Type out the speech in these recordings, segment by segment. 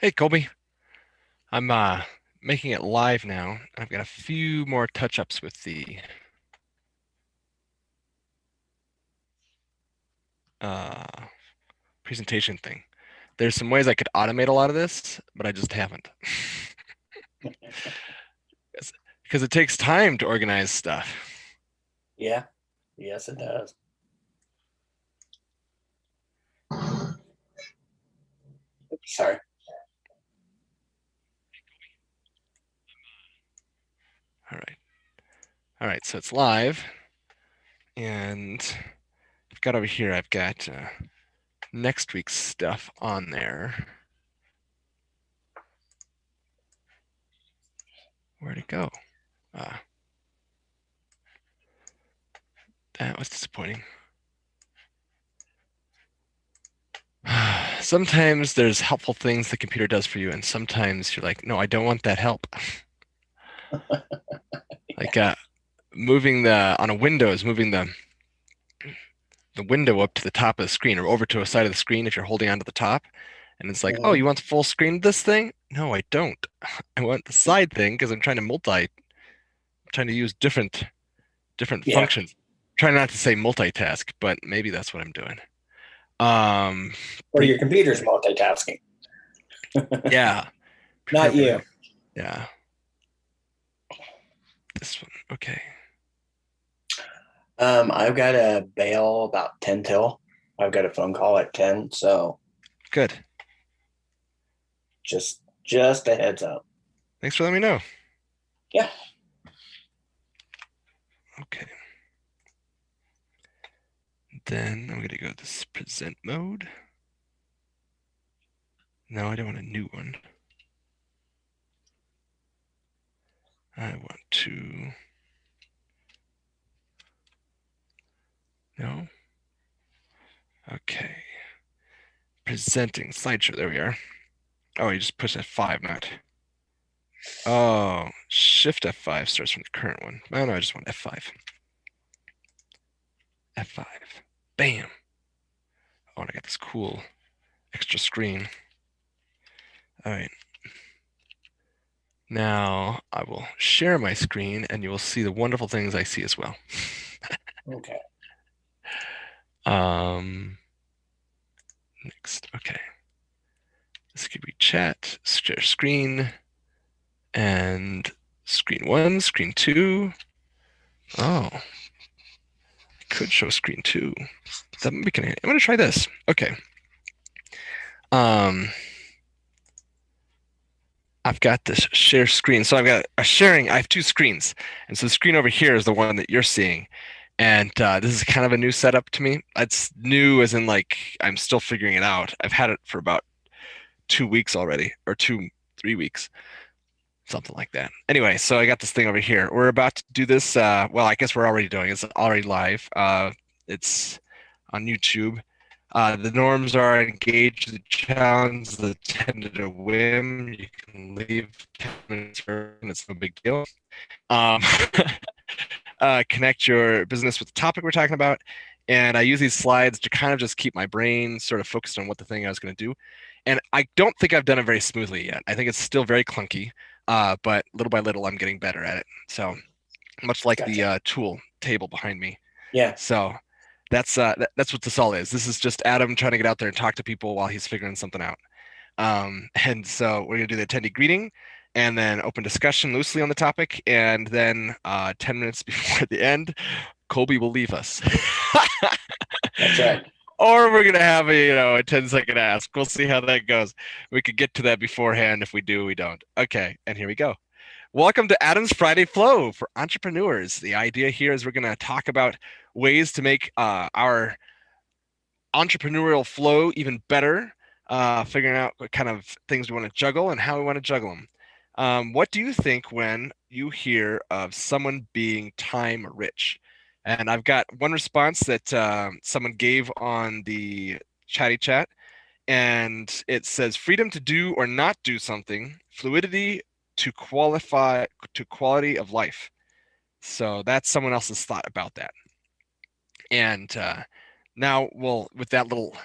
Hey, Colby. I'm making it live now. I've got a few more touch-ups with the uh, presentation thing. There's some ways I could automate a lot of this, but I just haven't. Because it takes time to organize stuff. Yeah, yes, it does. Oops, sorry. All right. All right, so it's live, and I've got next week's stuff on there. Where'd it go? Uh, that was disappointing. Sometimes there's helpful things the computer does for you, and sometimes you're like, no, I don't want that help. Like moving the on a Windows, moving the window up to the top of the screen or over to a side of the screen if you're holding onto the top. And it's like, oh, Mhm. you want the full screen of this thing? No, I don't. I want the side thing because I'm trying to use different Yeah, functions. Trying not to say multitask, but maybe that's what I'm doing. Um, or pretty, your computer's multitasking, yeah, prepare not you. brain. Yeah, this one. Okay, I've got to bail about 10 till. I've got a phone call at 10, so good. just a heads up. Thanks for letting me know. Yeah. Okay, then I'm gonna go to this present mode. No, I don't want a new one. I want to, no. Okay. Presenting slideshow. There we are. Oh, you just push F5, not. Oh, Shift F5 starts from the current one. Oh, no, I just want F5. F5. Bam. Oh, and I got this cool extra screen. All right. Now I will share my screen and you will see the wonderful things I see as well. Okay. Um, next. Okay. This could be chat, share screen, and screen one, screen two. Oh, I could show screen two. I'm gonna try this. Okay. Um, I've got this share screen. So I've got a sharing, I have two screens. And so the screen over here is the one that you're seeing. And this is kind of a new setup to me. It's new as in like I'm still figuring it out. I've had it for about 2 weeks already, or 3 weeks, something like that. Anyway, so I got this thing over here. We're about to do this. Well, I guess we're already doing it. It's already live. It's on YouTube. The norms are engage the challenge, the tentative whim. You can leave 10 minutes early, and it's no big deal. Um, connect your business with the topic we're talking about. And I use these slides to kind of just keep my brain sort of focused on what the thing I was going to do. And I don't think I've done it very smoothly yet. I think it's still very clunky, but little by little, I'm getting better at it. So much like the Gotcha. tool table behind me. Yeah. So that's what this all is. This is just Adam trying to get out there and talk to people while he's figuring something out. And so we're gonna do the attendee greeting and then open discussion loosely on the topic. And then 10 minutes before the end, Colby will leave us. That's right. Or we're gonna have a 10-second ask. We'll see how that goes. We could get to that beforehand. If we do, we don't. Okay, and here we go. Welcome to Adam's Friday Flow for entrepreneurs. The idea here is we're going to talk about ways to make our entrepreneurial flow even better, figuring out what kind of things we want to juggle and how we want to juggle them. What do you think when you hear of someone being time rich? And I've got one response that someone gave on the chatty chat, and it says freedom to do or not do something, fluidity to qualify to quality of life. So that's someone else's thought about that. And now, well, with that little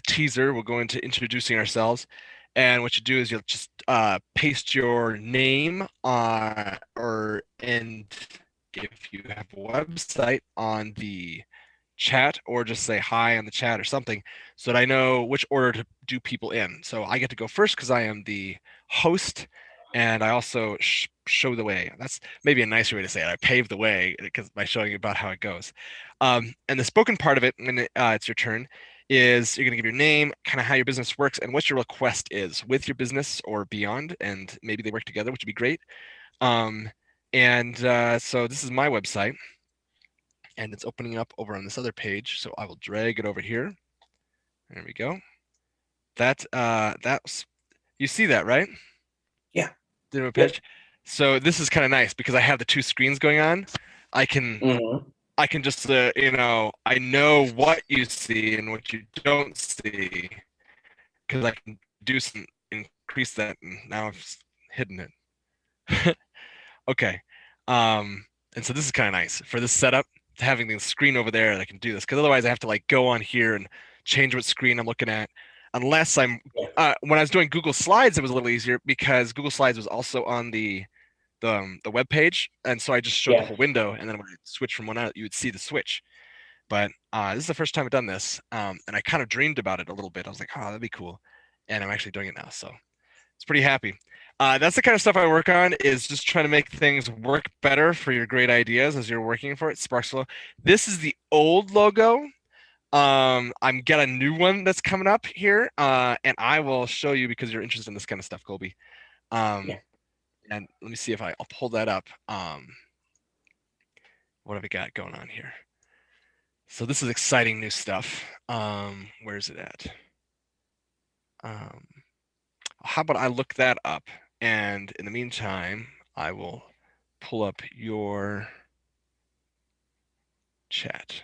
teaser, we'll go into introducing ourselves. And what you do is you'll just paste your name and if you have a website on the chat, or just say hi on the chat or something, so that I know which order to do people in. So I get to go first because I am the host, and I also show the way. That's maybe a nicer way to say it. I pave the way because by showing you about how it goes. And the spoken part of it, when it's your turn, is you're going to give your name, kind of how your business works, and what your request is with your business or beyond, and maybe they work together, which would be great. So this is my website, and it's opening up over on this other page. So I will drag it over here. There we go. That's you see that, right? Yeah. Did it Yep. pitch? So this is kind of nice because I have the two screens going on. I can Mm-hmm. I can just I know what you see and what you don't see because I can do some increase that, and now I've hidden it. Okay. And so this is kind of nice for this setup, having the screen over there. I can do this because otherwise I have to like go on here and change what screen I'm looking at. Unless I'm Yeah. when I was doing Google Slides, it was a little easier because Google Slides was also on the web page, and so I just showed the Yeah. whole window, and then when I switch from one out, you would see the switch. But this is the first time I've done this, and I kind of dreamed about it a little bit. I was like, oh, that'd be cool, and I'm actually doing it now, so it's pretty happy. That's the kind of stuff I work on, is just trying to make things work better for your great ideas as you're working for it. Sparksflow. This is the old logo. I'm got a new one that's coming up here, and I will show you because you're interested in this kind of stuff, Colby. Yeah. Um, and let me see if I'll pull that up. What have we got going on here? So this is exciting new stuff. Where is it at? How about I look that up, and in the meantime, I will pull up your chat.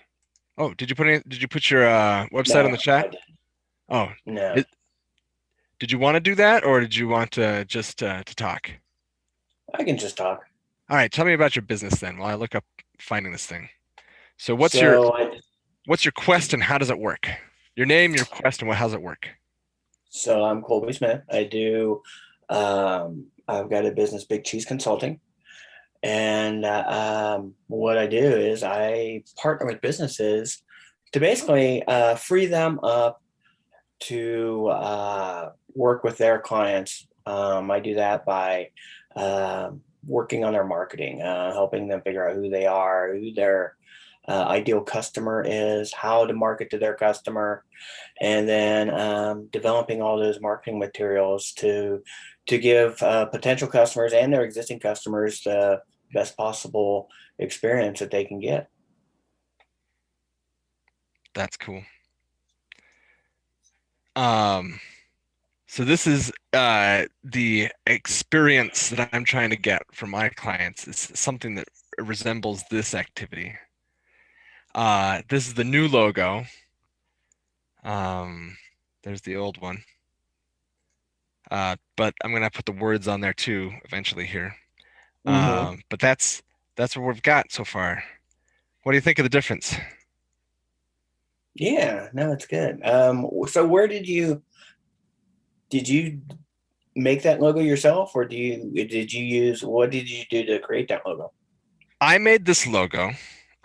Oh, did you put your website on No, the chat? I didn't. Oh, No. it, did you want to do that, or did you want to just to talk? I can just talk. All right, tell me about your business then while I look up finding this thing. So So I what's your quest and how does it work? Your name, your quest, and how does it work? so I'm Colby Smith. I've got a business, Big Cheese Consulting. And what I do is I partner with businesses to basically free them up to work with their clients. I do that by working on their marketing, helping them figure out who they are, who their ideal customer is, how to market to their customer, and then developing all those marketing materials to give potential customers and their existing customers the best possible experience that they can get. That's cool. Um, so this is the experience that I'm trying to get from my clients. It's something that resembles this activity. This is the new logo. Um, there's the old one. But I'm gonna put the words on there too eventually here. Mm-hmm. But that's what we've got so far. What do you think of the difference? Yeah, no, it's good. So where did you make that logo yourself, or what did you do to create that logo? I made this logo,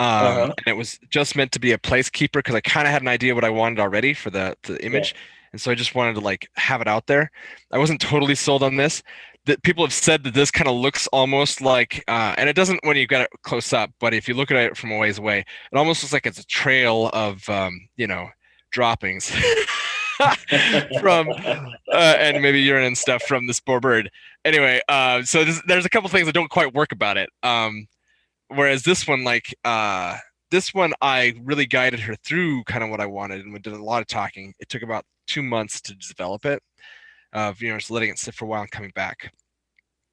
Uh-huh. and it was just meant to be a placekeeper because I kind of had an idea what I wanted already for the Yeah. image, and so I just wanted to like have it out there. I wasn't totally sold on this. That people have said that this kind of looks almost like, and it doesn't when you got it close up, but if you look at it from a ways away, it almost looks like it's a trail of droppings from and maybe urine and stuff from this poor bird. Anyway, so there's a couple things that don't quite work about it. Whereas this one I really guided her through kind of what I wanted, and we did a lot of talking. It took about 2 months to develop it, of just letting it sit for a while and coming back.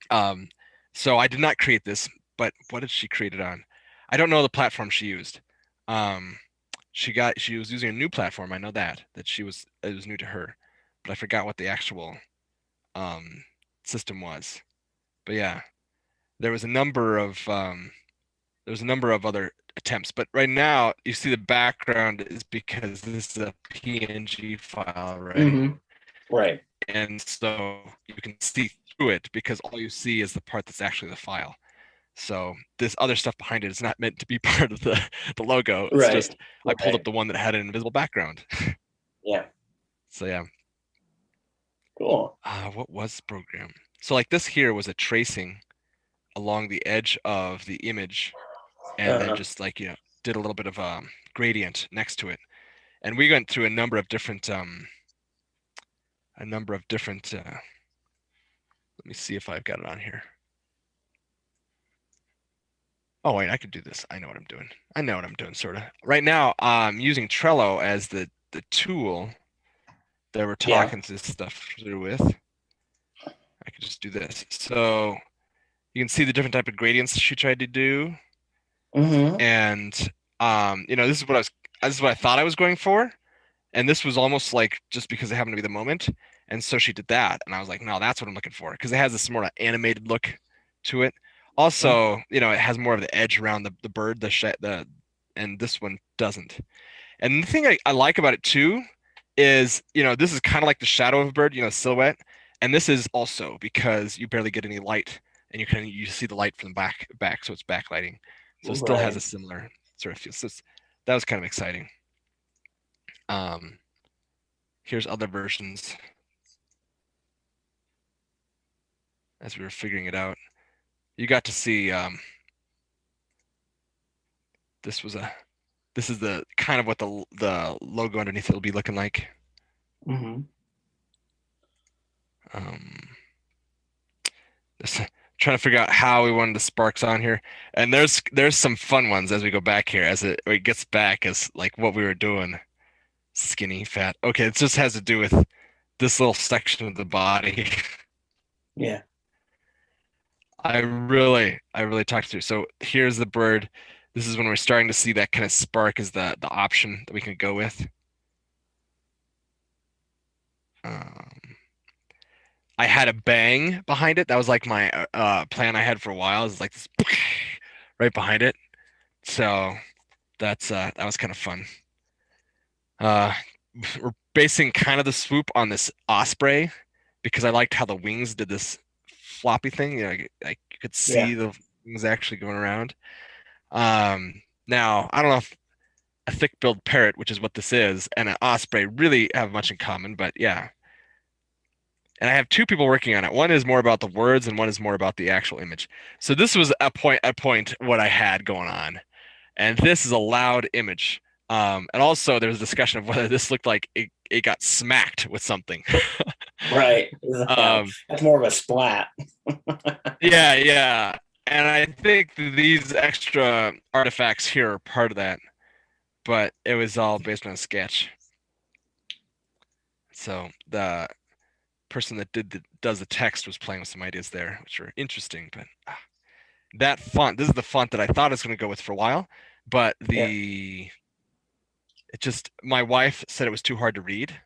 Um, so I did not create this, but what did she create it on? I don't know the platform she used. Um, she was using a new platform. I know that it was new to her, but I forgot what the actual um, system was. But yeah, there was a number of other attempts, but right now you see the background is because this is a PNG file, right? Mm-hmm. Right. and so you can see through it because all you see is the part that's actually the file. So this other stuff behind it is not meant to be part of the logo. It's Right. just I pulled up Right. the one that had an invisible background. Yeah. So yeah, Cool. what was the program? So like this here was a tracing along the edge of the image, and then Uh-huh. just like did a little bit of gradient next to it. And we went through a number of different let me see if I've got it on here. Oh wait, I could do this. I know what I'm doing. I know what I'm doing, sort of. Right now, I'm using Trello as the tool that we're Yeah. talking this stuff through with. I could just do this. So you can see the different type of gradients she tried to do, Mm-hmm. and this is what I thought I was going for, and this was almost like just because it happened to be the moment, and so she did that, and I was like, no, that's what I'm looking for because it has this more animated look to it. Also, it has more of the edge around the bird, and this one doesn't. And the thing I like about it too is, this is kind of like the shadow of a bird, silhouette. And this is also because you barely get any light and you see the light from the back, so it's backlighting. So it still has a Right. similar sort of feel. So that was kind of exciting. Um, Here's other versions as we were figuring it out. You got to see this was a this is the kind of what the logo underneath it will be looking like. Mm-hmm. Um, Just trying to figure out how we wanted the sparks on here. And there's some fun ones as we go back here, as it gets back as like what we were doing. Skinny, fat. Okay, it just has to do with this little section of the body. Yeah. I really talked through. So here's the bird. This is when we're starting to see that kind of spark is the option that we can go with. Um, I had a bang behind it. That was like my plan I had for a while. Is like this right behind it. So that was kind of fun. Uh, we're basing kind of the swoop on this osprey because I liked how the wings did this floppy thing. Like you could Yeah. see the wings actually going around. Now I don't know if a thick-billed parrot, which is what this is, and an osprey really have much in common, but yeah. And I have two people working on it. One is more about the words, and one is more about the actual image. So this was a point what I had going on. And this is a loud image. And also, there's a discussion of whether this looked like it got smacked with something. Right. Yeah. um, That's more of a splat. yeah, yeah. And I think these extra artifacts here are part of that, but it was all based on a sketch. So the person that does the text was playing with some ideas there, which are interesting. But that font, this is the font that I thought I was going to go with for a while, but Yeah. my wife said it was too hard to read,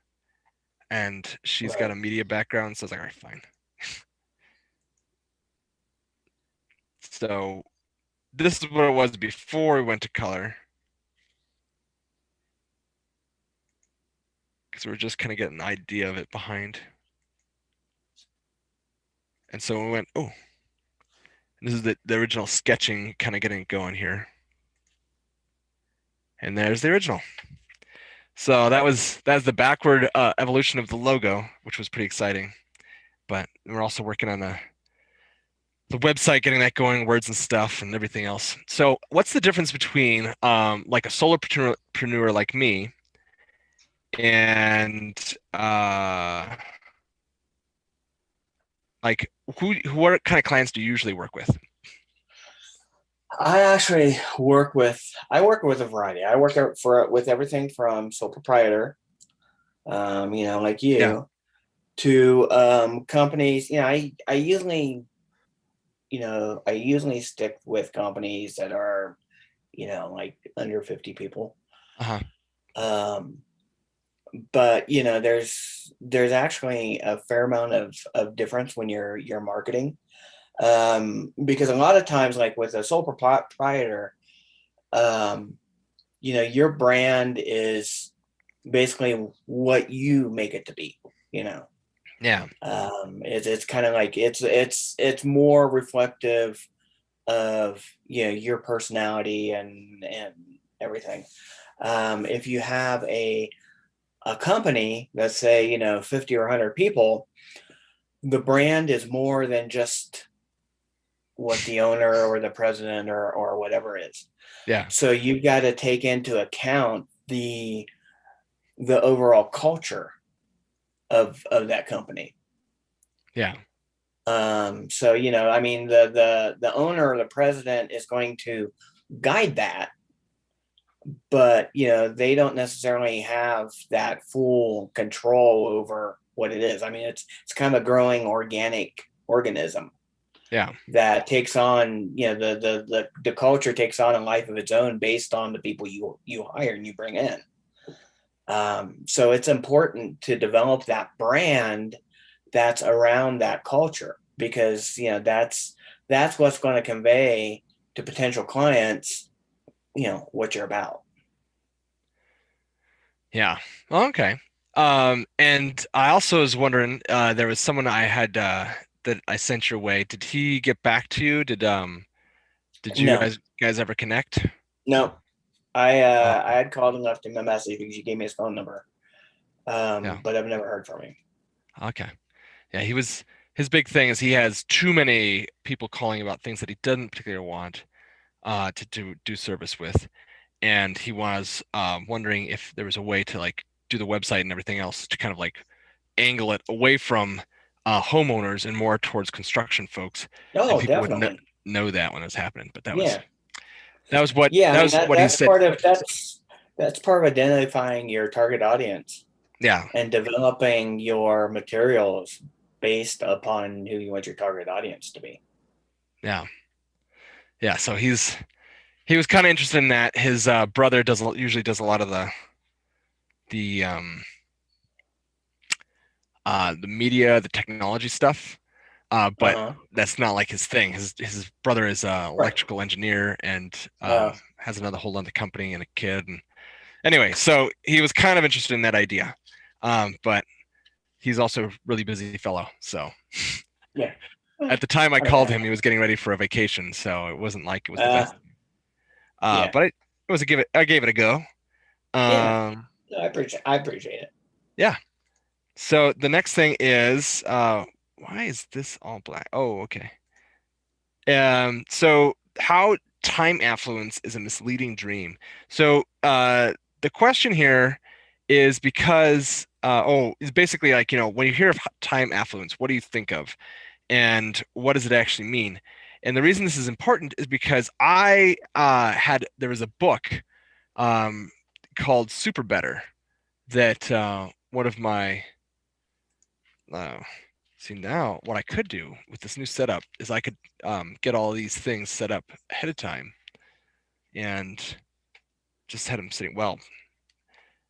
and she's got Right. a media background, so I was like, all right, fine. So this is what it was before we went to color, because we were just kind of getting an idea of it behind. And so we went, oh, this is the original sketching, kind of getting it going here. And there's the original. So that's the backward evolution of the logo, which was pretty exciting. But we're also working on the website, getting that going, words and stuff, and everything else. So, what's the difference between like a solopreneur like me and like what kind of clients do you usually work with? I actually work with a variety. I work with everything from sole proprietor, like Yeah. you, to companies. I usually stick with companies that are, like under 50 people. Uh-huh. Um, but there's actually a fair amount of difference when you're marketing. Because a lot of times, like with a sole proprietor, um, your brand is basically what you make it to be, you know. Yeah. It's kind of like it's more reflective of your personality and everything. If you have a company, let's say 50 or 100 people, the brand is more than just what the owner or the president or whatever is. Yeah. So you've got to take into account the overall culture of that company. Yeah. So I mean, the owner or the president is going to guide that, but they don't necessarily have that full control over what it is. I mean, it's kind of a growing organic organism Yeah. that takes on, the culture takes on a life of its own based on the people you hire and you bring in. So it's important to develop that brand that's around that culture, because that's what's going to convey to potential clients what you're about. Yeah. Okay. And I also was wondering, there was someone I had that I sent your way. Did he get back to you? Did you No, guys ever connect? no, I Oh, had called and left him a message because he gave me his phone number, yeah. but I've never heard from him. Okay. Yeah, his big thing is he has too many people calling about things that he doesn't particularly want to do service with. And he was wondering if there was a way to like do the website and everything else to kind of like angle it away from homeowners and more towards construction folks, and Oh, people would kn definitely. know that when it was happening. But Yeah. Yeah, I that mean was that what he that's said. part of that's part of identifying your target audience Yeah, and developing your materials based upon who you want your target audience to be. yeah, yeah. So he was kind of interested in that. His brother usually does a lot of the the media, the technology stuff. But Uh-huh. that's not like his thing. His brother is a Right. electrical engineer and Uh, has another whole other company and a kid. And anyway, so he was kind of interested in that idea, but he's also a really busy fellow. So yeah. at the time I called Okay. him, he was getting ready for a vacation, so it wasn't like it was the Uh, best. yeah. But it was a give it. I gave it a go. Yeah. Um, No, I appreciate it. yeah. So the next thing is why is this all black? Oh, okay. So how time affluence is a misleading dream. So the question here is because is basically like, when you hear of time affluence, what do you think of? And what does it actually mean? And the reason this is important is because there was a book um, called Super Better that one of my uh, see, now what I could do with this new setup is I could get all these things set up ahead of time and just had them sitting. Well,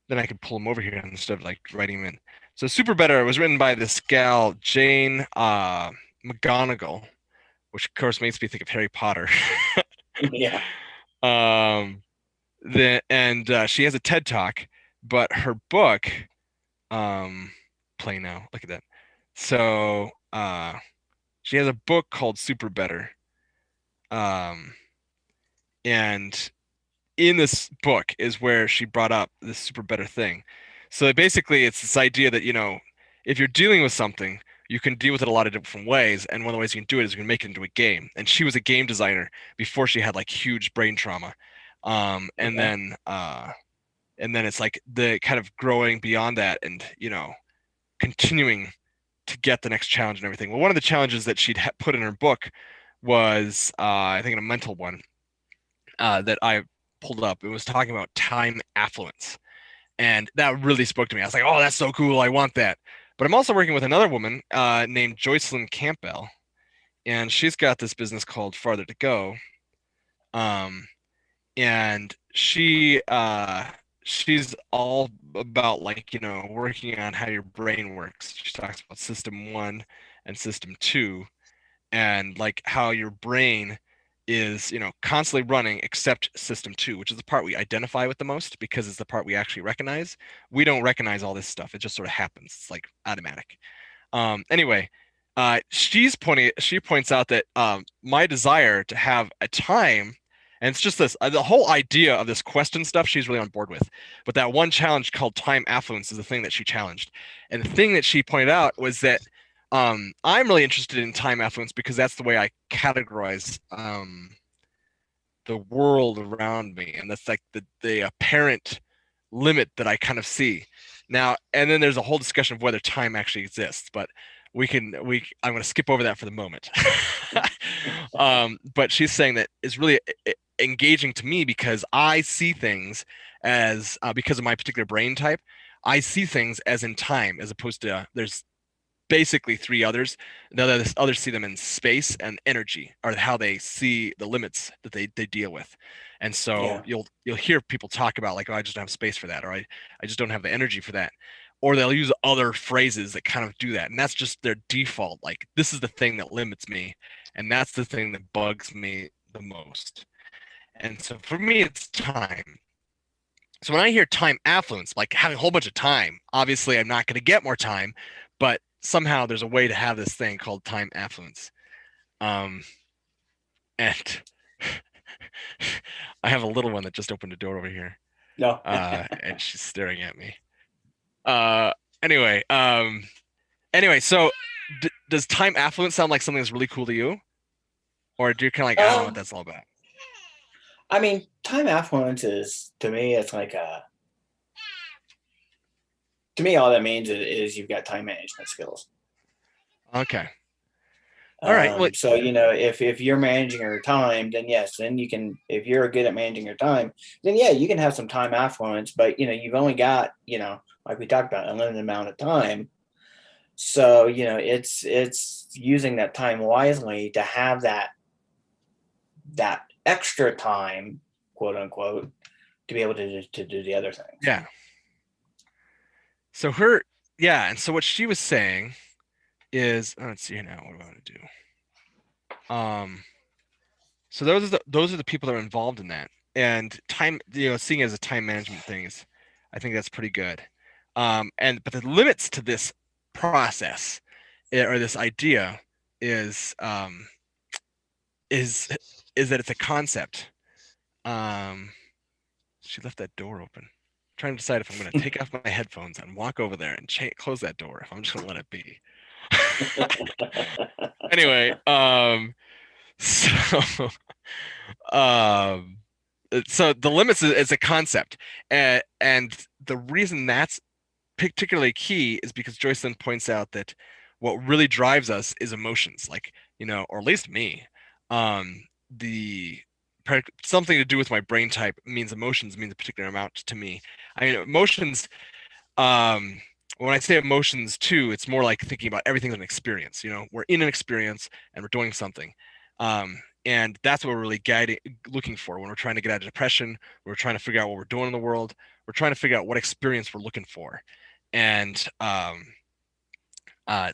then I could pull them over here instead of like writing them in. So Super Better was written by this gal, Jane McGonigal, which of course makes me think of Harry Potter. Yeah. um, and she has a TED Talk, but her book, um, play now, look at that. So she has a book called Super Better. Um, and in this book is where she brought up this super better thing. So basically, it's this idea that, if you're dealing with something, you can deal with it a lot of different ways. And one of the ways you can do it is you can make it into a game. And she was a game designer before she had like huge brain trauma. Um, and Okay. then uh, and then it's like the kind of growing beyond that and, continuing to get the next challenge and everything. Well, one of the challenges that she'd put in her book was, I think, a mental one that I pulled up. It was talking about time affluence. And that really spoke to me. I was like, oh, that's so cool. I want that. But I'm also working with another woman named Joycelyn Campbell. And she's got this business called Farther to Go. Um, and she's all about like, working on how your brain works. She talks about system one and system two and like how your brain is, constantly running except system two, which is the part we identify with the most because it's the part we actually recognize. We don't recognize all this stuff. It just sort of happens. It's like automatic. Anyway, she points out that my desire to have a time, and it's just this the whole idea of this question stuff she's really on board with. But that one challenge called time affluence is the thing that she challenged. And the thing that she pointed out was that I'm really interested in time affluence because that's the way I categorize the world around me, and that's like the apparent limit that I kind of see now. And then there's a whole discussion of whether time actually exists, but I'm going to skip over that for the moment. But she's saying that it's really engaging to me because I see things as because of my particular brain type. I see things as in time as opposed to there's basically three others. The others see them in space and energy, or how they see the limits that they deal with. And so Yeah. you'll hear people talk about like, oh, I just don't have space for that, or I just don't have the energy for that. Or they'll use other phrases that kind of do that. And that's just their default. Like, this is the thing that limits me. And that's the thing that bugs me the most. And so for me, it's time. So when I hear time affluence, like having a whole bunch of time, obviously I'm not going to get more time, but somehow there's a way to have this thing called time affluence. Um, and I have a little one that just opened a door over here, No. and she's staring at me. Uh, anyway, anyway, so does time affluence sound like something that's really cool to you, or do you kind of like, I don't know what um, that's all about? I mean, time affluence is to me, it's like to me, all that means is you've got time management skills. Okay, all right. Well, So if you're managing your time, then yes, then you can. If you're good at managing your time, then yeah, you can have some time affluence. But you've only got like we talked about, a limited amount of time. So it's using that time wisely to have that extra time, quote unquote, to be able to do the other things. yeah. So her, yeah, and so what she was saying is, let's see here now. What do I want to do? So those are the people that are involved in that, and time, seeing it as a time management thing is, I think that's pretty good. And but the limits to this process or this idea is is is that it's a concept. Um, she left that door open. I'm trying to decide if I'm going to take off my headphones and walk over there and close that door. If I'm just going to let it be. Anyway, so um so the limits is a concept, and the reason that's particularly key is because Joyce then points out that what really drives us is emotions, like, or at least me. The something to do with my brain type means emotions means a particular amount to me. I mean, emotions, um when I say emotions too, it's more like thinking about everything as an experience. We're in an experience and we're doing something. And that's what we're really looking for when we're trying to get out of depression. We're trying to figure out what we're doing in the world. We're trying to figure out what experience we're looking for. And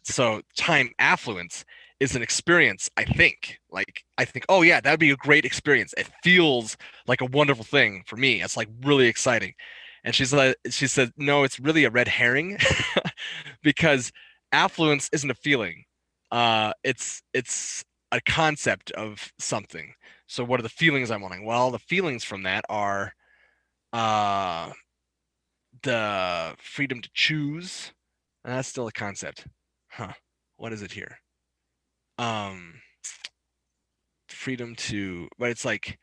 so time affluence is an experience, I think. Like, I think, oh yeah, that'd be a great experience. It feels like a wonderful thing for me. It's like really exciting. And she said, no, it's really a red herring because affluence isn't a feeling. It's a concept of something. So what are the feelings I'm wanting? Well, the feelings from that are uh the freedom to choose. And that's still a concept. Huh. What is it here? Um, freedom to, but it's like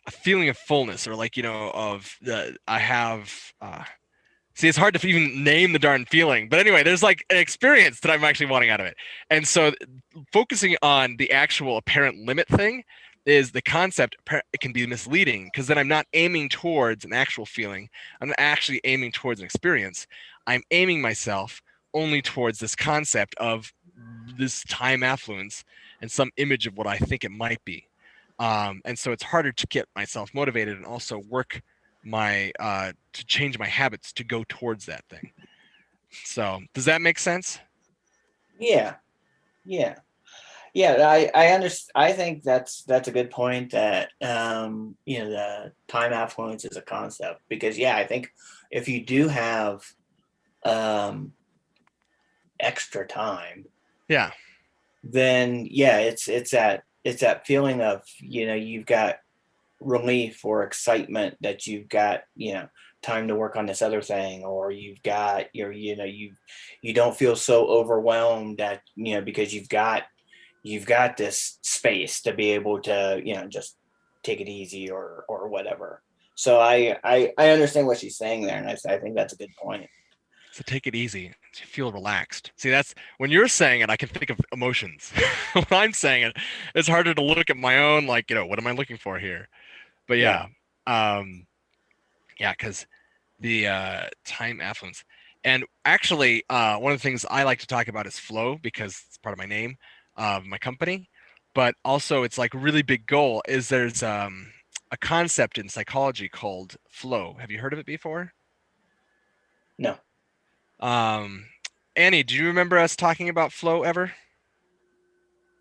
a feeling of fullness, or like, of the, I have, see, it's hard to even name the darn feeling. But anyway, there's like an experience that I'm actually wanting out of it. And so focusing on the actual apparent limit thing is the concept. It can be misleading because then I'm not aiming towards an actual feeling. I'm actually aiming towards an experience. I'm aiming myself only towards this concept of this time affluence and some image of what I think it might be. And so it's harder to get myself motivated and also work my to change my habits to go towards that thing. So does that make sense? Yeah, yeah. Yeah, I understand. I think that's a good point, that the time affluence is a concept, because yeah, I think if you do have um extra time, Yeah. then yeah, it's that feeling of, you've got relief or excitement that you've got, time to work on this other thing, or you've got you don't feel so overwhelmed that, because you've got this space to be able to, just take it easy or whatever. So I understand what she's saying there, and I think that's a good point. So take it easy. So you feel relaxed. See, that's when you're saying it, I can think of emotions. When I'm saying it, it's harder to look at my own, like, what am I looking for here? But Yeah. yeah, yeah, because the time affluence. And actually, one of the things I like to talk about is flow because it's part of my name of my company. But also, it's like a really big goal is there's a concept in psychology called flow. Have you heard of it before? No. Um, Annie, do you remember us talking about flow ever?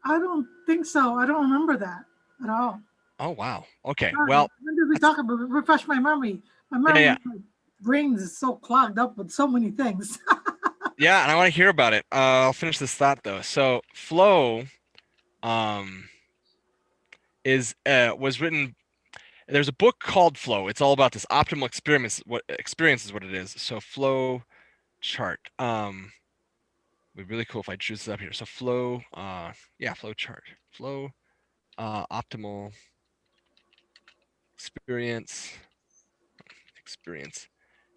I don't think so. I don't remember that at all. Oh, wow. Okay. Sorry. Well, When did we that's talk about it? Refresh my memory. My yeah, memory, yeah. my brain is so clogged up with so many things. Yeah, and I want to hear about it. I'll finish this thought though. So, flow um is was written there's a book called Flow. It's all about this optimal experience is what it is. So flow chart. Would be really cool if I drew this up here. So flow, yeah, flow chart. Flow, optimal experience, experience.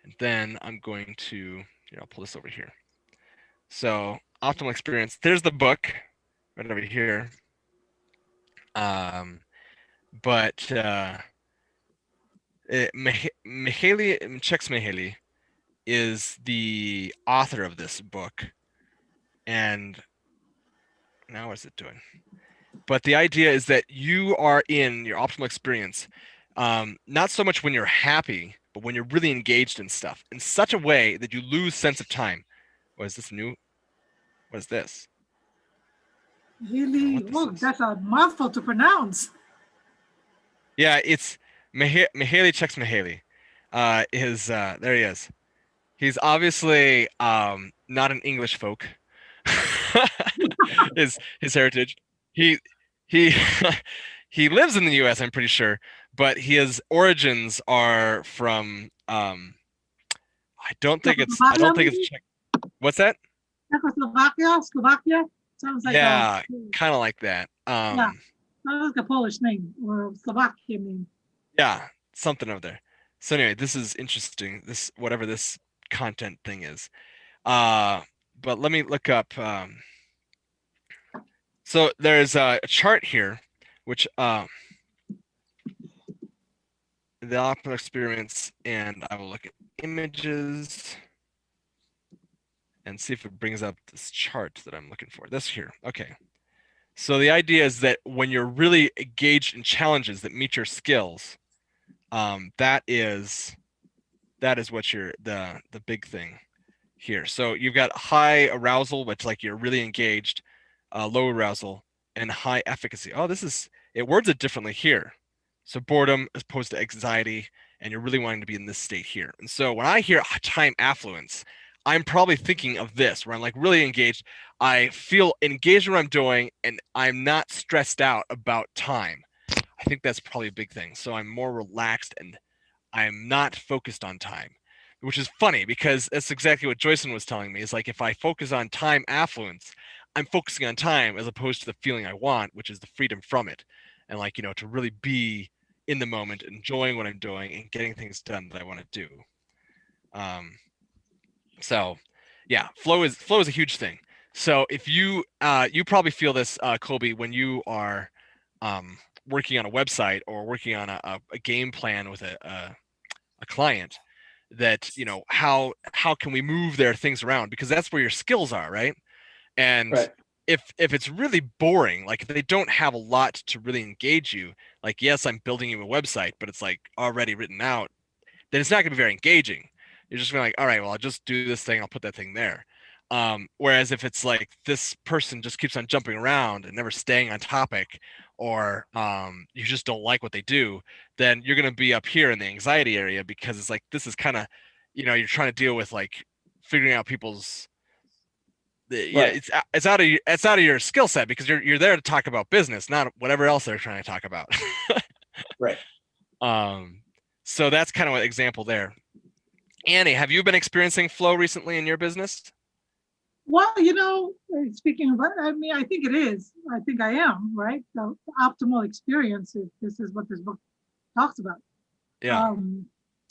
And then I'm going to, I'll pull this over here. So optimal experience. There's the book right over here. Um, but Mihaly Csikszentmihalyi is the author of this book, and now what's it doing? But the idea is that you are in your optimal experience, not so much when you're happy, but when you're really engaged in stuff in such a way that you lose sense of time. What is this new? What is this? I don't know Really? what this Oh, is. that's a mouthful to pronounce. Yeah, it's Mihaly Csikszentmihalyi. There he is. He's obviously not an English folk. His heritage. He he he lives in the U.S. I'm pretty sure, but his origins are from I Czechoslovakia, don't think it's maybe? Czech. What's that? Czechoslovakia? Slovakia? Sounds like a, Yeah, kind of like that. yeah, sounds like a Polish name or a Slovakian name. Yeah, something over there. So anyway, this is interesting. This whatever this content thing is. Uh, but let me look up. So there's a chart here, which the optimal experience, and I will look at images and see if it brings up this chart that I'm looking for. This here. Okay. So the idea is that when you're really engaged in challenges that meet your skills, that is what you're the big thing here. So you've got high arousal, which like you're really engaged, low arousal, and high efficacy. Oh, it words it differently here. So boredom as opposed to anxiety, and you're really wanting to be in this state here. And so when I hear time affluence, I'm probably thinking of this, where I'm like really engaged. I feel engaged in what I'm doing, and I'm not stressed out about time. I think that's probably a big thing. So I'm more relaxed and I'm not focused on time, which is funny because that's exactly what Joyson was telling me. Is like if I focus on time affluence, I'm focusing on time as opposed to the feeling I want, which is the freedom from it, and like to really be in the moment, enjoying what I'm doing, and getting things done that I want to do. Um, so, yeah, flow is a huge thing. So if you probably feel this, Colby, when you are working on a website or working on a game plan with a client that how can we move their things around because that's where your skills are, right? And Right. if it's really boring, like if they don't have a lot to really engage you, like yes, I'm building you a website, but it's like already written out, then it's not going to be very engaging. You're just going to like, all right, well, I'll just do this thing, I'll put that thing there. Whereas if it's like this person just keeps on jumping around and never staying on topic, or you just don't like what they do, then you're going to be up here in the anxiety area because it's like this is kind of, you're trying to deal with like figuring out people's Yeah, Right. it's out of your skill set because you're there to talk about business, not whatever else they're trying to talk about. Right. So that's kind of an example there. Annie, have you been experiencing flow recently in your business? Well, speaking of, I mean, I think it is. I think I am, right? The optimal experience, if this is what this book talks about. Yeah.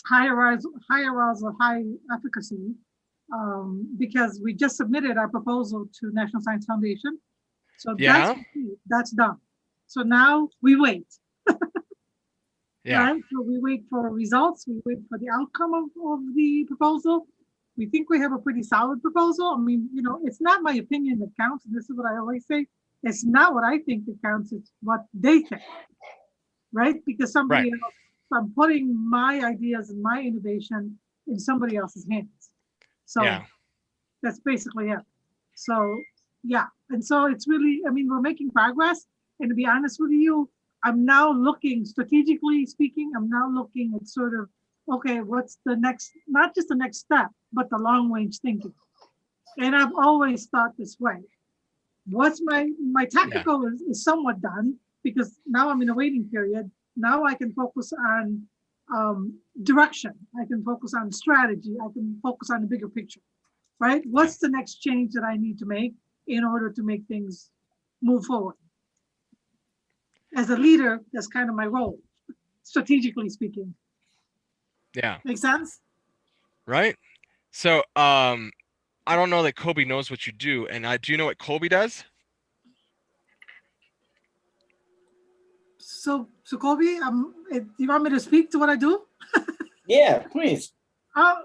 High arousal, high efficacy, because we just submitted our proposal to National Science Foundation. So Yeah. that's done. So now we wait. Yeah. Right? So we wait for results. We wait for the outcome of the proposal. We think we have a pretty solid proposal. I mean, it's not my opinion that counts. And this is what I always say. It's not what I think that counts. It's what they think. Right? Because somebody else, I'm putting my ideas and my innovation in somebody else's hands. So that's basically it. So yeah. And so it's really, I mean, we're making progress. And to be honest with you, I'm now looking, strategically speaking, I'm now looking at sort of, okay, what's the next, not just the next step, but the long range thinking. And I've always thought this way. What's my tactical is somewhat done because now I'm in a waiting period. Now I can focus on direction. I can focus on strategy. I can focus on the bigger picture, right? What's the next change that I need to make in order to make things move forward? As a leader, that's kind of my role, strategically speaking. Yeah. Make sense? Right. So, I don't know that Kobe knows what you do, and do you know what Kobe does? So Kobe, you want me to speak to what I do? Yeah, please. Do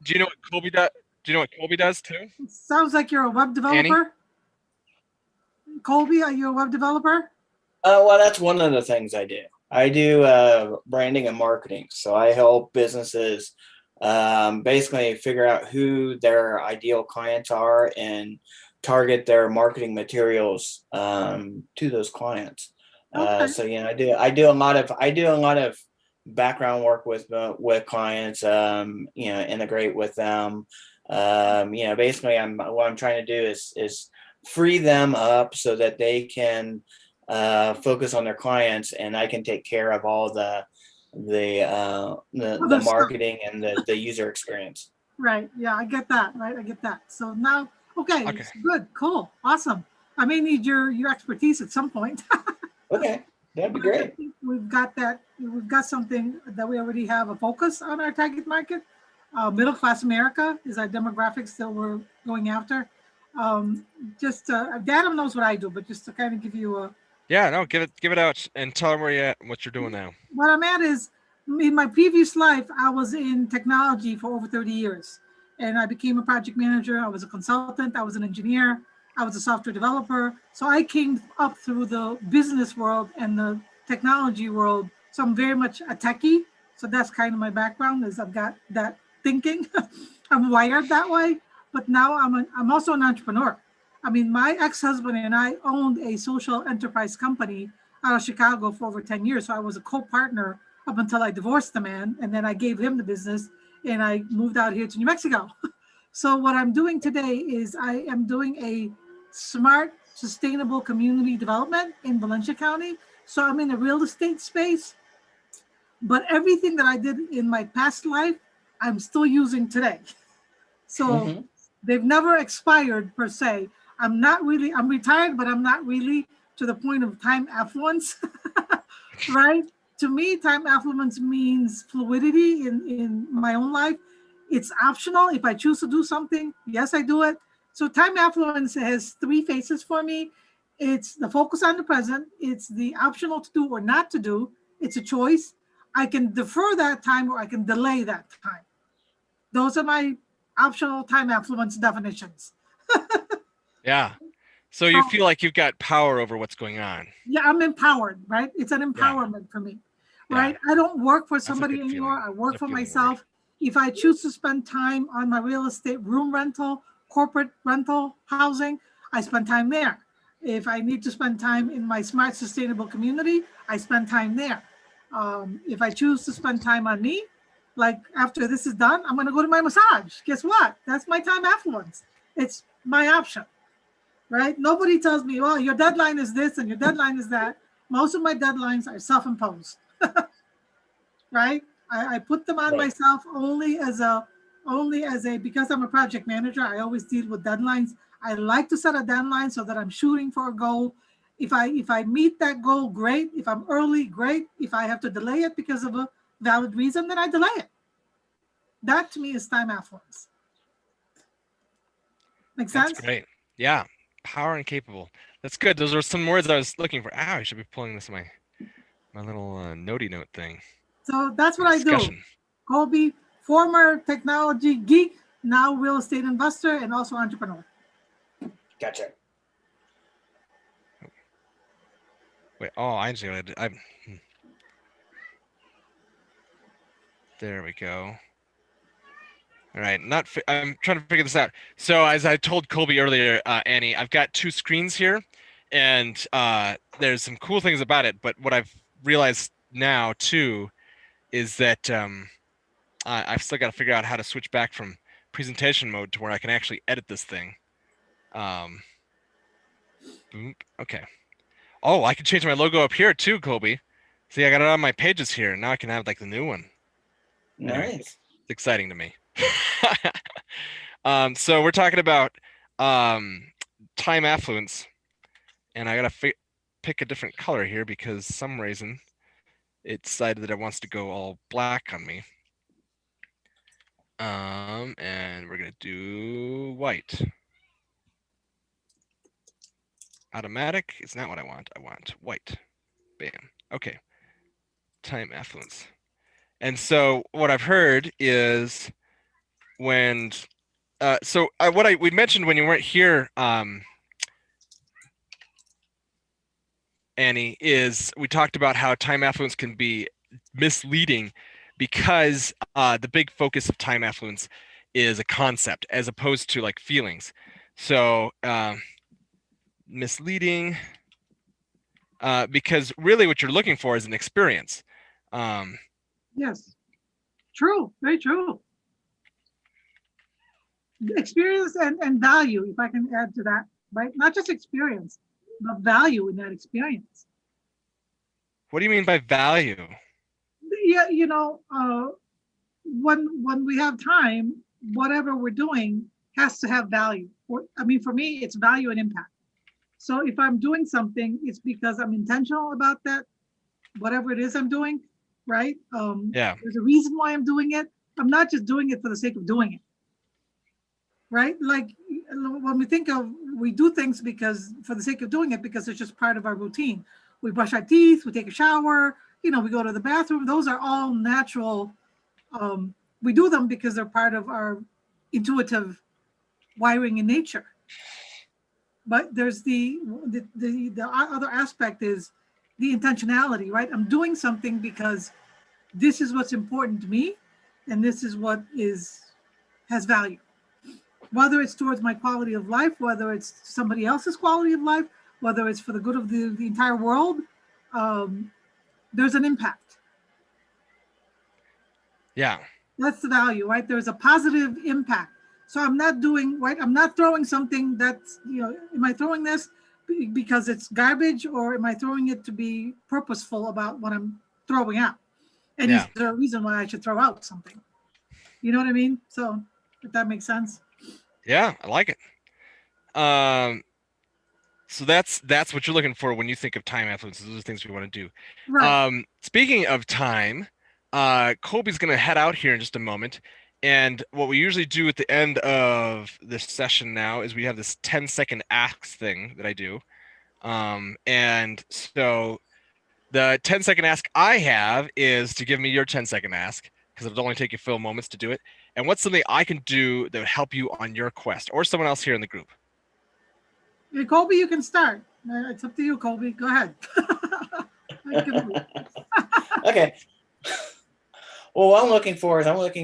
you know what Kobe does? Do you know what Kobe does too? Sounds like you're a web developer. Annie? Colby, are you a web developer? Well, that's one of the things I do. I do branding and marketing. So I help businesses basically figure out who their ideal clients are and target their marketing materials to those clients. Okay. So I do a lot of background work with clients. Integrate with them. Basically, what I'm trying to do is free them up so that they can focus on their clients, and I can take care of all the marketing and the user experience. Right. Yeah, I get that. Right. I get that. So now, okay. Good. Cool. Awesome. I may need your expertise at some point. Okay. That'd be great. We've got that. We've got something that we already have a focus on our target market. Middle class America is our demographics that we're going after. Adam knows what I do, but just to kind of give you a. Yeah, no, give it out and tell them where you're at and what you're doing now. What I'm at is, in my previous life, I was in technology for over 30 years. And I became a project manager. I was a consultant. I was an engineer. I was a software developer. So I came up through the business world and the technology world. So I'm very much a techie. So that's kind of my background, is I've got that thinking. I'm wired that way. But now I'm also an entrepreneur. I mean, my ex-husband and I owned a social enterprise company out of Chicago for over 10 years. So I was a co-partner up until I divorced the man. And then I gave him the business and I moved out here to New Mexico. So what I'm doing today is I am doing a smart, sustainable community development in Valencia County. So I'm in the real estate space, but everything that I did in my past life, I'm still using today. So they've never expired per se. I'm retired, but I'm not really to the point of time affluence, right? To me, time affluence means fluidity in my own life. It's optional. If I choose to do something, yes, I do it. So time affluence has three faces for me. It's the focus on the present. It's the optional to do or not to do. It's a choice. I can defer that time or I can delay that time. Those are my optional time affluence definitions. Yeah. So you feel like you've got power over what's going on. Yeah, I'm empowered, right? It's an empowerment for me, right? I don't work for somebody anymore. I work for myself. If I choose to spend time on my real estate, room rental, corporate rental, housing, I spend time there. If I need to spend time in my smart, sustainable community, I spend time there. If I choose to spend time on me, like after this is done, I'm going to go to my massage. Guess what? That's my time affluence. It's my option, right? Nobody tells me, well, your deadline is this and your deadline is that. Most of my deadlines are self-imposed, right? I put them on Right. myself only as a because I'm a project manager. I always deal with deadlines. I like to set a deadline so that I'm shooting for a goal. If I meet that goal, great. If I'm early, great. If I have to delay it because of a valid reason, then I delay it. That to me is time affluence. Make That's sense? great. Yeah. Power and capable. That's good. Those are some words I was looking for. I should be pulling this in my little notey note thing. So that's what I do. Discussion. Colby, former technology geek, now real estate investor, and also entrepreneur. Gotcha. Wait. Oh, I understand. There we go. All right. I'm trying to figure this out. So as I told Colby earlier, Annie, I've got two screens here, and there's some cool things about it. But what I've realized now too is that I've still got to figure out how to switch back from presentation mode to where I can actually edit this thing. Okay. Oh, I can change my logo up here too, Colby. See, I got it on my pages here. Now I can have like the new one. Anyway, Nice. it's exciting to me. So we're talking about time affluence, and I gotta pick a different color here because some reason it decided that it wants to go all black on me. And we're gonna do white. Automatic is not what I want. I want white. Bam. Okay. Time affluence. And so what I've heard is when we mentioned when you weren't here, Annie, is we talked about how time affluence can be misleading because the big focus of time affluence is a concept as opposed to like feelings. So misleading because really what you're looking for is an experience. Yes. True. Very true. Experience and value, if I can add to that, right? Not just experience, but value in that experience. What do you mean by value? Yeah, when we have time, whatever we're doing has to have value. I mean, for me, it's value and impact. So if I'm doing something, it's because I'm intentional about that, whatever it is I'm doing, right? Yeah. There's a reason why I'm doing it. I'm not just doing it for the sake of doing it, right? Like when we do things because for the sake of doing it, because it's just part of our routine. We brush our teeth, we take a shower, we go to the bathroom. Those are all natural. We do them because they're part of our intuitive wiring in nature. But there's the other aspect is the intentionality, right? I'm doing something because this is what's important to me, and this is what has value. Whether it's towards my quality of life, whether it's somebody else's quality of life, whether it's for the good of the entire world, there's an impact. Yeah. That's the value, right? There's a positive impact. So I'm not doing, right? I'm not throwing something that's, am I throwing this because it's garbage, or am I throwing it to be purposeful about what I'm throwing out? And is there a reason why I should throw out something? You know what I mean? So if that makes sense. Yeah, I like it. So that's what you're looking for when you think of time affluence. Those are the things we want to do. Right. Speaking of time, Colby's going to head out here in just a moment. And what we usually do at the end of this session now is we have this 10-second asks thing that I do. And so the 10-second ask I have is to give me your 10-second ask, because it'll only take you a few moments to do it. And what's something I can do that would help you on your quest, or someone else here in the group? Hey, Colby, you can start. It's up to you, Colby. Go ahead. Okay. Well, what I'm looking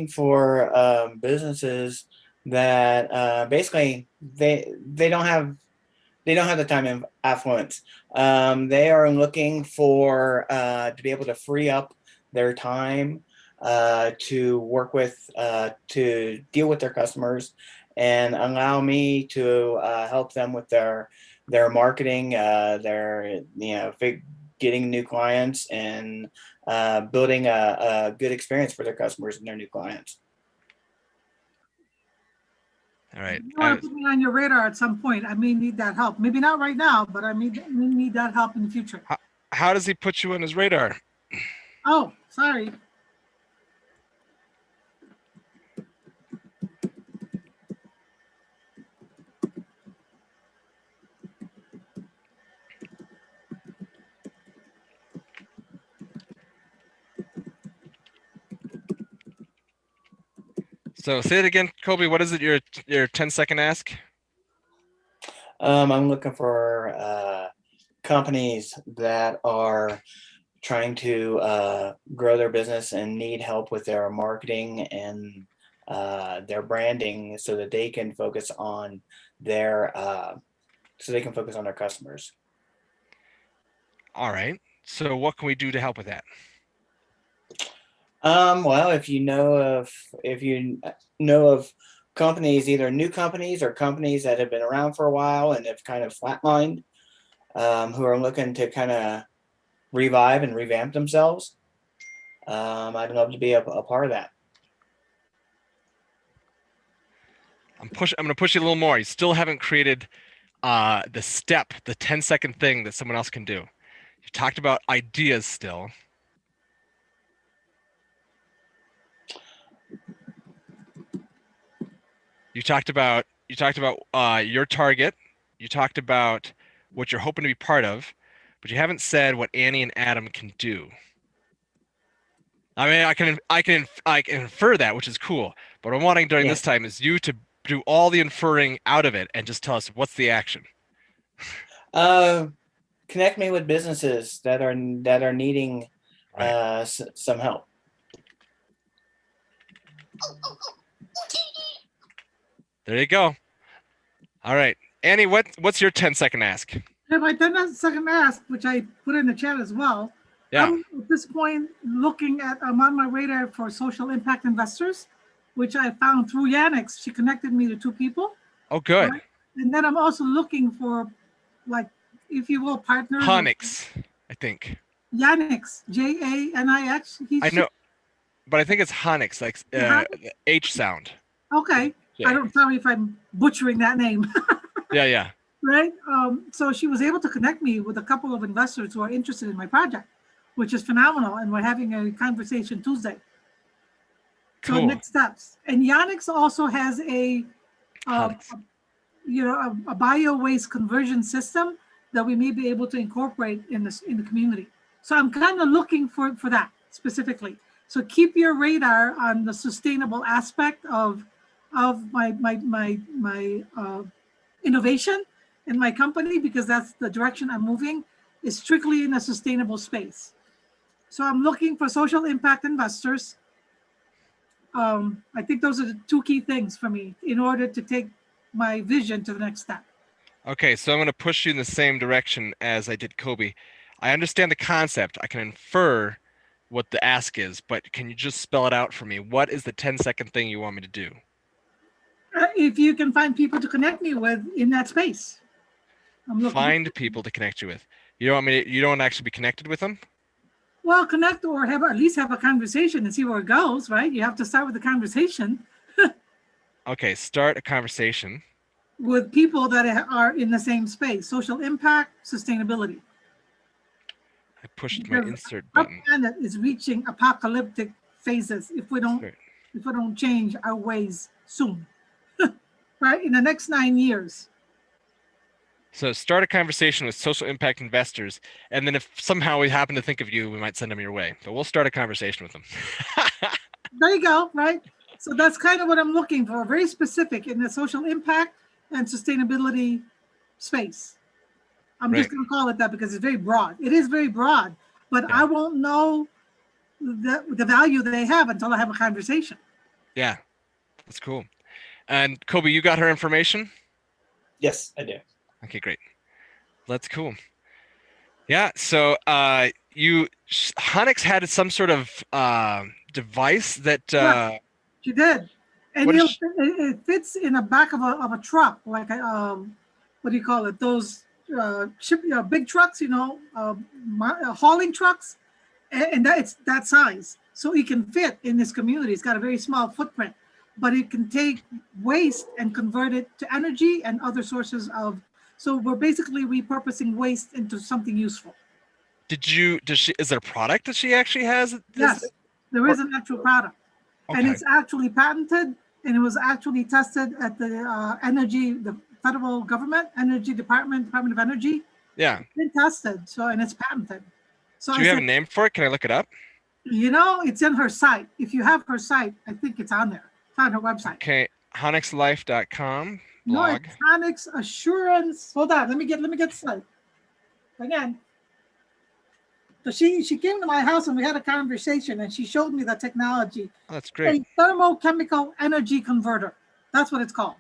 for businesses that basically they don't have the time and affluence. They are looking for to be able to free up their time to work with, to deal with their customers, and allow me to help them with their marketing, their getting new clients, and building a good experience for their customers and their new clients. All right. You want to put me on your radar at some point. I may need that help. Maybe not right now, but I may need that help in the future. How does he put you on his radar? Oh, sorry. So say it again, Kobe. What is it? Your 10-second ask? I'm looking for companies that are trying to grow their business and need help with their marketing and their branding, so that they can focus on their customers. All right. So what can we do to help with that? Well, if you know of companies, either new companies or companies that have been around for a while and have kind of flatlined, who are looking to kind of revive and revamp themselves, I'd love to be a part of that. I'm going to push you a little more. You still haven't created the 10-second thing that someone else can do. You talked about ideas still. You talked about your target. You talked about what you're hoping to be part of, but you haven't said what Annie and Adam can do. I mean, I can infer that, which is cool. But what I'm wanting during this time is you to do all the inferring out of it and just tell us what's the action. Connect me with businesses that are needing some help. There you go. All right, Annie, what's your 10-second ask? Yeah, my 10-second ask, which I put in the chat as well. Yeah. I'm at this point I'm on my radar for social impact investors, which I found through Yannick's. She connected me to 2 people. Oh, good. Right? And then I'm also looking for, like, if you will, partners. Honix, I think. Yannick's, Janix. I know, but I think it's Honix, like H sound. Okay. Yeah. Sorry if I'm butchering that name. Yeah. Right. So she was able to connect me with a couple of investors who are interested in my project, which is phenomenal. And we're having a conversation Tuesday. Cool. So next steps. And Yannick's also has a bio waste conversion system that we may be able to incorporate in the community. So I'm kind of looking for that specifically. So keep your radar on the sustainable aspect of my innovation in my company, because that's the direction I'm moving, is strictly in a sustainable space. So I'm looking for social impact investors. I think those are the 2 key things for me in order to take my vision to the next step. Okay, so I'm going to push you in the same direction as I did Kobe. I understand the concept. I can infer what the ask is, but can you just spell it out for me? What is the 10-second thing you want me to do? If you can find people to connect me with in that space. Find people to connect you with. You don't want me to, you don't want to actually be connected with them? Well, connect or at least have a conversation and see where it goes, right? You have to start with the conversation. Okay, start a conversation. With people that are in the same space. Social impact, sustainability. I pushed my insert button. Our planet is reaching apocalyptic phases if we don't change our ways soon. Right? In the next 9 years. So start a conversation with social impact investors, and then if somehow we happen to think of you, we might send them your way. But we'll start a conversation with them. There you go, right? So that's kind of what I'm looking for, very specific in the social impact and sustainability space. I'm just going to call it that because it's very broad. It is very broad, but I won't know the value that they have until I have a conversation. Yeah, that's cool. And Kobe, you got her information? Yes, I do. Okay, great. That's cool. Yeah, so Honix had some sort of device that she did. And What is it fits in the back of a truck, like a, what do you call it? Those big trucks, hauling trucks, and that it's that size, so it can fit in this community. It's got a very small footprint, but it can take waste and convert it to energy and other sources of. So we're basically repurposing waste into something useful. is there a product that she actually has? Yes, there is an actual product. And Okay. it's actually patented, and it was actually tested at the federal government, Department of Energy. Yeah. It's been tested, and it's patented. So Do I you have said, a name for it? Can I look it up? it's in her site. If you have her site, I think it's on there. It's on her website. Okay, honixlife.com No, blog. it's Honix Assurance. Hold on, let me get the site. Again. So she came to my house and we had a conversation, and she showed me the technology. Oh, that's great. A thermochemical energy converter. That's what it's called.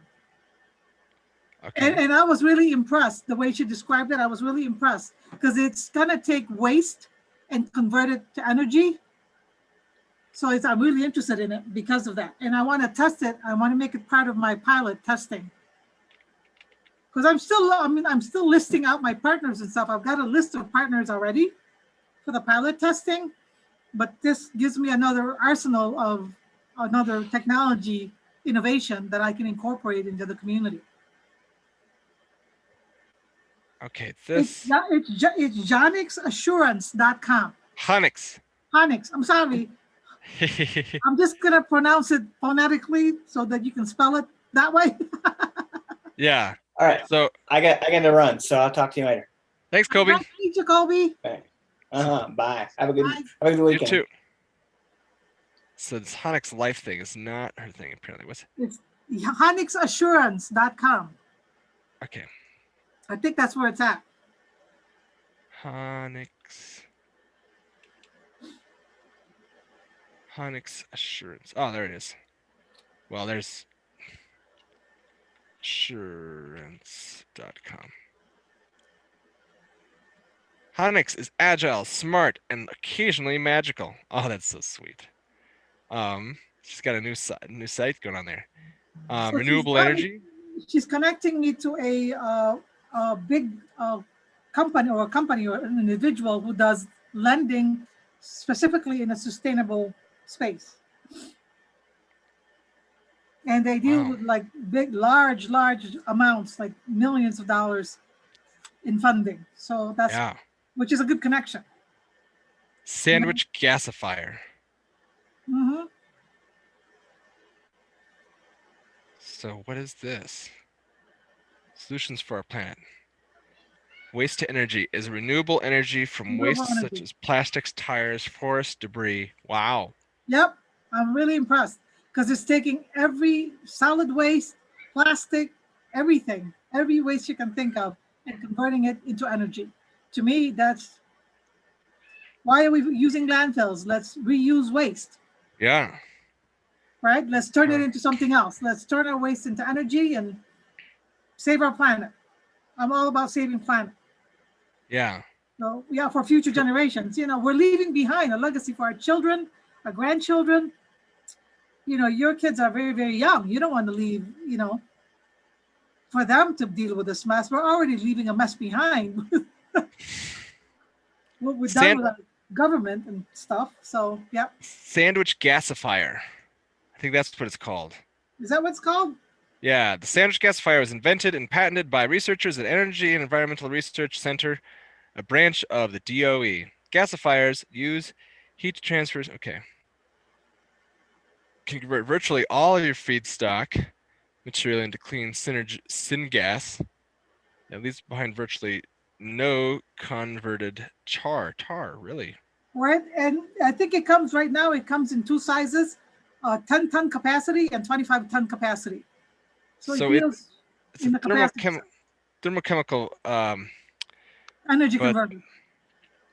Okay. And I was really impressed the way she described it. I was really impressed because it's gonna take waste and convert it to energy. So I'm really interested in it because of that. And I want to test it. I want to make it part of my pilot testing. Because I'm still listing out my partners and stuff. I've got a list of partners already for the pilot testing, but this gives me another arsenal of another technology innovation that I can incorporate into the community. Okay, It's jonixassurance.com. Honix. Honix. I'm sorry. I'm just gonna pronounce it phonetically so that you can spell it that way. Yeah. All right. So I got to run, so I'll talk to you later. thanks, Kobe. Thank you, Jacoby. Bye. Have a good Bye. You weekend. too. So this Honix Life thing is not her thing, apparently. What's It's honixassurance.com. okay? I think that's where it's at. Honix Assurance. Oh, there it is. Well, there's assurance.com. Honix is agile, smart, and occasionally magical. Oh, that's so sweet. She's got a new site going on there. So Renewable energy. She's connecting me to a big company or an individual who does lending specifically in a sustainable space. And they deal with like big, large amounts, like millions of dollars in funding. So that's, which is a good connection. Sandwich Gasifier. Mm-hmm. So what is this? Solutions for our planet. Waste to energy is renewable energy from waste such as plastics, tires, forest debris. Wow. Yep, I'm really impressed because it's taking every solid waste, plastic, everything, every waste you can think of, and converting it into energy. To me, that's why are we using landfills? Let's reuse waste. Yeah. Right? Let's turn it into something else. Let's turn our waste into energy and save our planet. I'm all about saving planet. Yeah. So yeah, for future generations, we're leaving behind a legacy for our children, our grandchildren. Your kids are very, very young. You don't want to leave, for them to deal with this mess. We're already leaving a mess behind. What we've done with our government and stuff. So, yeah. Sandwich Gasifier. I think that's what it's called. Is that what it's called? Yeah. The Sandwich Gasifier was invented and patented by researchers at Energy and Environmental Research Center, a branch of the DOE. Gasifiers use heat transfers. Okay. Can convert virtually all of your feedstock material into clean syngas. It leaves behind virtually no converted tar. Tar, really? Right. And I think it comes in two sizes, 10-ton capacity and 25-ton capacity. So it's in the thermochemical energy converter.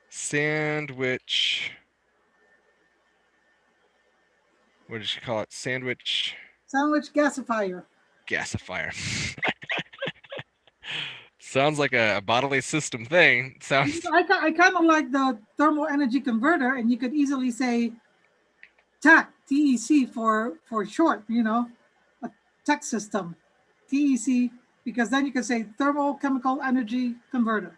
Sandwich. What did she call it? Sandwich Gasifier. Sounds like a bodily system thing. Sounds. I kind of like the thermal energy converter, and you could easily say TEC, TEC for short. tech system, TEC, because then you can say thermochemical energy converter.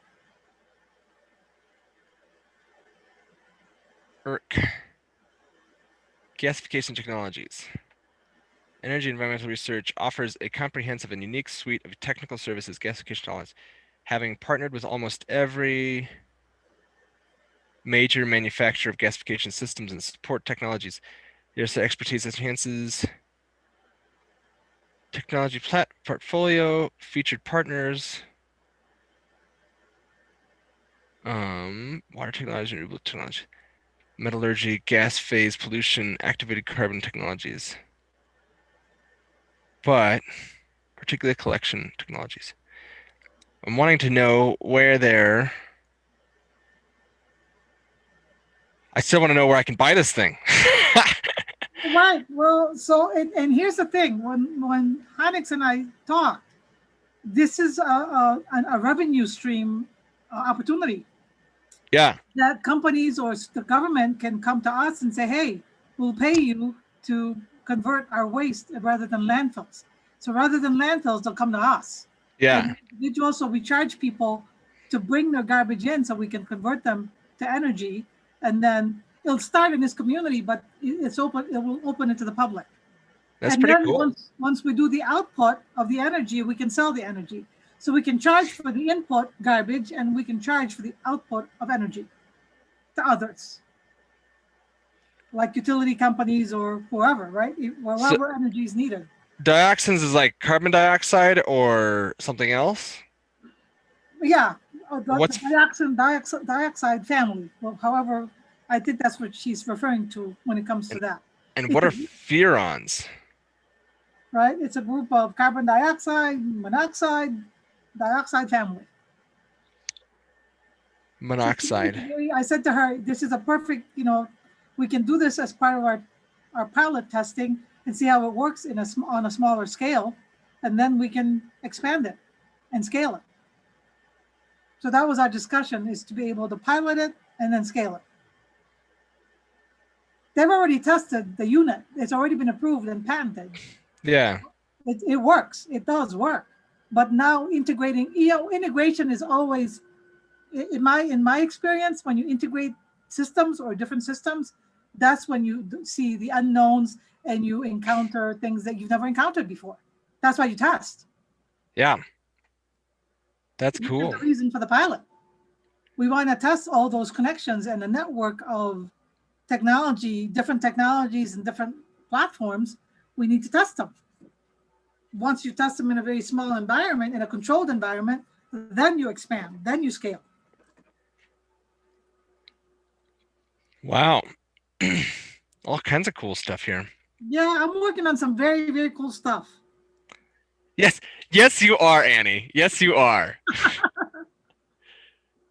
ERC. Gasification Technologies. Energy Environmental Research offers a comprehensive and unique suite of technical services, gasification technologies, having partnered with almost every major manufacturer of gasification systems and support technologies. Their expertise enhances technology portfolio, featured partners, water technology, renewable technology, metallurgy, gas phase pollution, activated carbon technologies, but particularly collection technologies. I'm wanting to know where they're. I still want to know where I can buy this thing. Right. Well, so and here's the thing: when Hynix and I talked, this is a revenue stream opportunity. Yeah. That companies or the government can come to us and say, "Hey, we'll pay you to convert our waste rather than landfills." So rather than landfills, they'll come to us. Yeah. And individuals, so we charge people to bring their garbage in so we can convert them to energy, and then it'll start in this community, but it's open. It will open it to the public. That's And pretty then cool. once we do the output of the energy, we can sell the energy. So we can charge for the input garbage, and we can charge for the output of energy to others, like utility companies or whoever, right? Wherever energy is needed. Dioxins is like carbon dioxide or something else? Yeah, What's the dioxide family. Well, however, I think that's what she's referring to when it comes to that. And what are furans? Right, it's a group of carbon dioxide, monoxide, dioxide family. Monoxide. I said to her, this is a perfect, we can do this as part of our pilot testing and see how it works on a smaller scale, and then we can expand it and scale it. So that was our discussion, is to be able to pilot it and then scale it. They've already tested the unit. It's already been approved and patented. Yeah. It works. It does work. But now integrating, integration is always, in my experience, when you integrate systems or different systems, that's when you see the unknowns and you encounter things that you've never encountered before. That's why you test. Yeah. That's cool. That's the reason for the pilot. We want to test all those connections and the network of technology, different technologies and different platforms. We need to test them. Once you test them in a very small environment, in a controlled environment, then you expand, then you scale. Wow. All kinds of cool stuff here. Yeah, I'm working on some very, very cool stuff. Yes, you are, Annie. Yes, you are.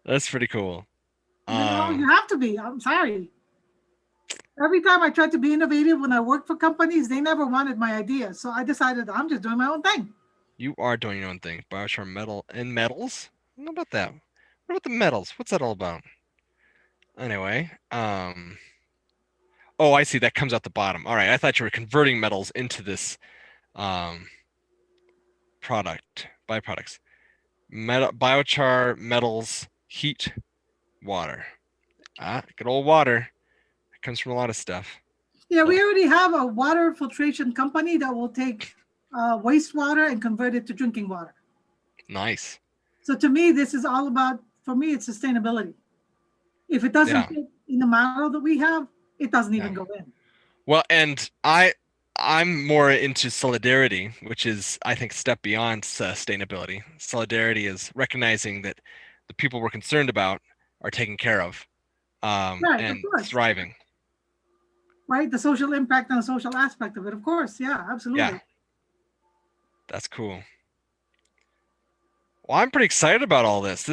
That's pretty cool. You have to be. I'm sorry. Every time I tried to be innovative when I worked for companies, they never wanted my ideas. So I decided I'm just doing my own thing. You are doing your own thing. Biochar metal and metals? I don't know about that. What about the metals? What's that all about? Anyway, oh, I see. That comes out the bottom. All right. I thought you were converting metals into this byproducts. Biochar, metals, heat, water. Good old water. It comes from a lot of stuff. Yeah, we already have a water filtration company that will take wastewater and convert it to drinking water. Nice. So to me, this is all about, for me, it's sustainability. If it doesn't fit in the model that we have, it doesn't even go in. Well, and I'm more into solidarity, which is, I think, a step beyond sustainability. Solidarity is recognizing that the people we're concerned about are taken care of, and thriving. Right, the social impact and the social aspect of it, of course. Yeah, absolutely. Yeah, that's cool. Well, I'm pretty excited about all this.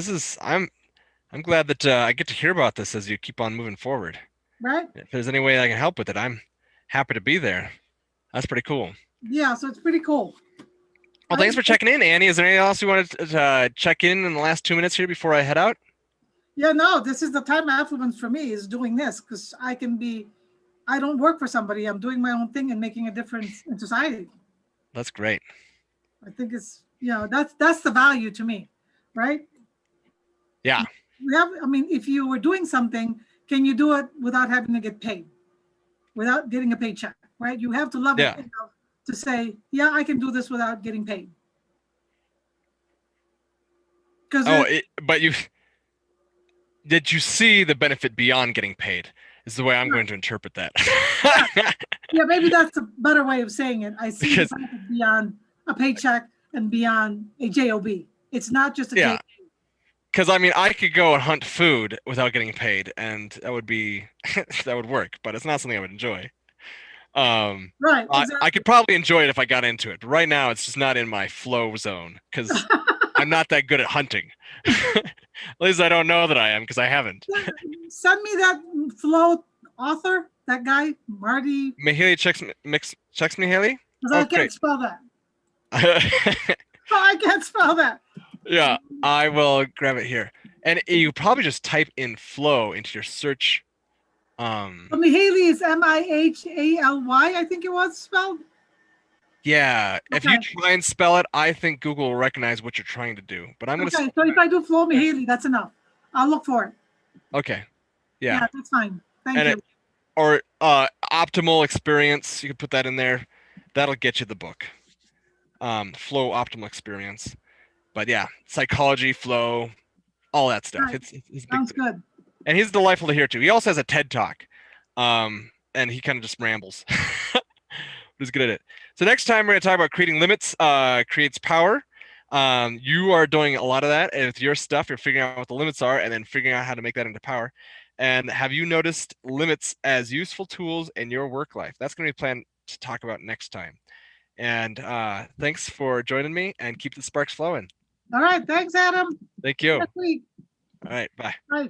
I'm glad that I get to hear about this as you keep on moving forward. Right. If there's any way I can help with it, I'm happy to be there. That's pretty cool. Yeah, so it's pretty cool. Well, thanks for checking in, Annie. Is there anything else you wanted to check in the last 2 minutes here before I head out? Yeah, no, this is the time of affluence for me, is doing this, because I don't work for somebody. I'm doing my own thing and making a difference in society. That's great. I think it's, that's the value to me, right? Yeah. I mean, if you were doing something, can you do it without having to get paid, without getting a paycheck, right? You have to love Yeah. it enough to say, yeah, I can do this without getting paid. Because Oh, but did you see the benefit beyond getting paid? Is the way I'm going to interpret that. yeah, maybe that's a better way of saying it. I see the Because benefit beyond a paycheck and beyond a job. It's not just a yeah, job. because I mean, I could go and hunt food without getting paid, and that would be that would work. But it's not something I would enjoy. Right, I exactly. could probably enjoy it if I got into it, but right now it's just not in my flow zone because I'm not that good at hunting. At least I don't know that I am because I haven't. Send me that flow author, that guy, Marty, Mihaly Csikszentmihalyi? because Oh, I can't great. spell that. I can't spell that. Yeah, I will grab it here. And you probably just type in flow into your search. Mihaly is Mihaly, I think it was spelled. Yeah, if you Okay. try and spell it, I think Google will recognize what you're trying to do. But I'm gonna. Okay, so if I do Flo Mihaly, that's enough. I'll look for it. Okay. Yeah. That's fine. Thank And you. or optimal experience, you can put that in there. That'll get you the book. Flow optimal experience. But yeah, psychology, flow, all that stuff. Right. It's big Sounds thing. good. And he's delightful to hear too. He also has a TED talk. And he kind of just rambles. He's good at it. So next time we're going to talk about creating limits, creates power. You are doing a lot of that, and with your stuff, you're figuring out what the limits are, and then figuring out how to make that into power. And have you noticed limits as useful tools in your work life? That's going to be planned to talk about next time. And thanks for joining me, and keep the sparks flowing. All right. Thanks, Adam. Thank you. Next week. All right, bye. Bye.